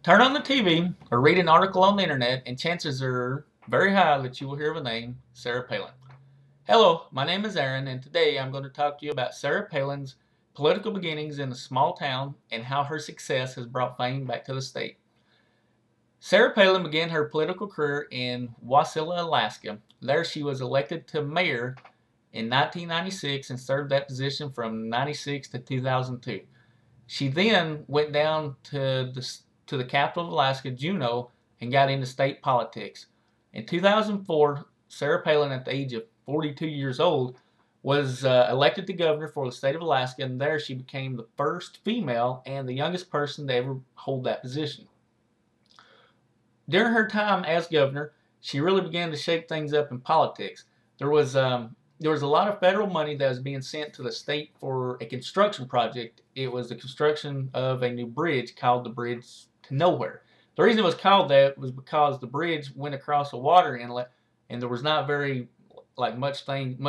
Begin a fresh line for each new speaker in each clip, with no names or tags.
Turn on the TV or read an article on the internet, and chances are very high that you will hear the name Sarah Palin. Hello, my name is Aaron, and today I'm going to talk to you about Sarah Palin's political beginnings in a small town and how her success has brought fame back to the state. Sarah Palin began her political career in Wasilla, Alaska. There she was elected to mayor in 1996 and served that position from 96 to 2002. She then went down to the capital of Alaska, Juneau, and got into state politics. In 2004, Sarah Palin, at the age of 42 years old, was elected to governor for the state of Alaska, and there she became the first female and the youngest person to ever hold that position. During her time as governor, she really began to shake things up in politics. There was a lot of federal money that was being sent to the state for a construction project. It was the construction of a new bridge called the Bridge to Nowhere. The reason it was called that was because the bridge went across a water inlet, and there was not very much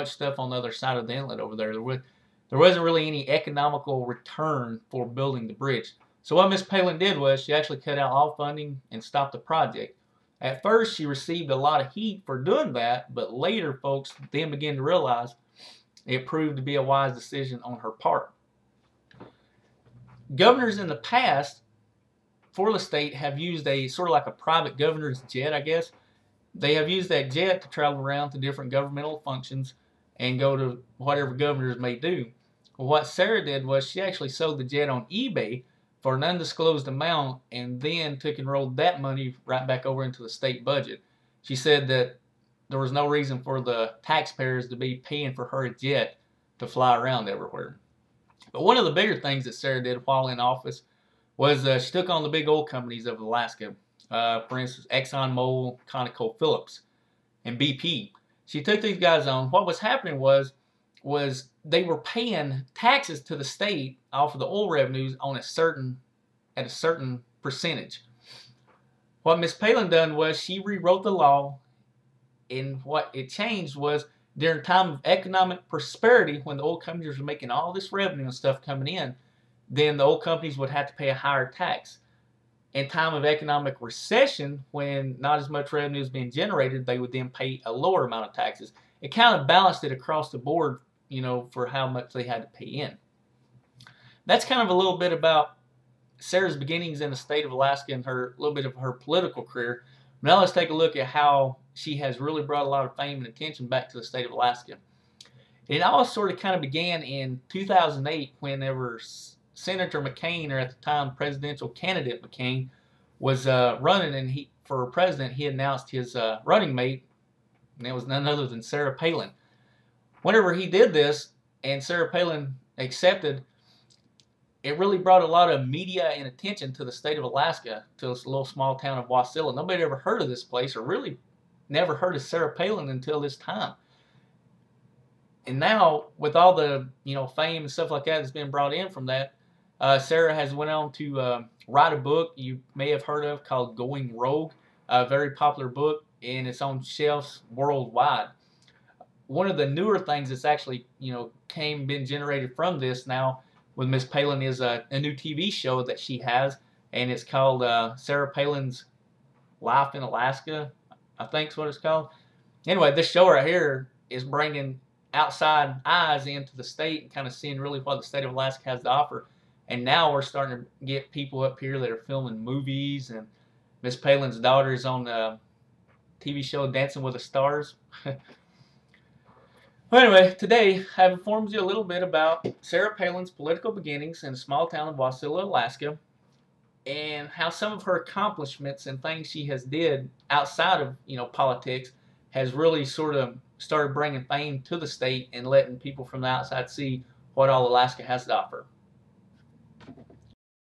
stuff on the other side of the inlet over there. There wasn't really any economical return for building the bridge. So what Miss Palin did was she actually cut out all funding and stopped the project. At first, she received a lot of heat for doing that, but later folks then began to realize it proved to be a wise decision on her part. Governors in the past for the state have used a sort of like a private governor's jet, I guess. They have used that jet to travel around to different governmental functions and go to whatever governors may do. Well, what Sarah did was she actually sold the jet on eBay for an undisclosed amount and then took and rolled that money right back over into the state budget. She said that there was no reason for the taxpayers to be paying for her jet to fly around everywhere. But one of the bigger things that Sarah did while in office was she took on the big oil companies of Alaska. For instance, ExxonMobil, ConocoPhillips, and BP. She took these guys on. What was happening was they were paying taxes to the state off of the oil revenues at a certain percentage. What Miss Palin done was she rewrote the law, and what it changed was during a time of economic prosperity, when the oil companies were making all this revenue and stuff coming in, then the oil companies would have to pay a higher tax. In time of economic recession, when not as much revenue is being generated, they would then pay a lower amount of taxes. It kind of balanced it across the board, for how much they had to pay in. That's kind of a little bit about Sarah's beginnings in the state of Alaska and a little bit of her political career. Now let's take a look at how she has really brought a lot of fame and attention back to the state of Alaska. It all sort of kind of began in 2008 whenever Senator McCain, or at the time presidential candidate McCain, was running, and for president he announced his running mate, and it was none other than Sarah Palin. Whenever he did this and Sarah Palin accepted, it really brought a lot of media and attention to the state of Alaska, to this little small town of Wasilla. Nobody ever heard of this place, or really never heard of Sarah Palin until this time. And now, with all the fame and stuff like that that's been brought in from that, Sarah has went on to write a book you may have heard of called Going Rogue, a very popular book, and it's on shelves worldwide. One of the newer things that's actually been generated from this now with Miss Palin is a new TV show that she has, and it's called Sarah Palin's Life in Alaska, I think is what it's called. Anyway, this show right here is bringing outside eyes into the state and kind of seeing really what the state of Alaska has to offer. And now we're starting to get people up here that are filming movies, and Miss Palin's daughter is on the TV show Dancing with the Stars. Well, anyway, today I've informed you a little bit about Sarah Palin's political beginnings in a small town of Wasilla, Alaska, and how some of her accomplishments and things she has did outside of politics has really sort of started bringing fame to the state and letting people from the outside see what all Alaska has to offer.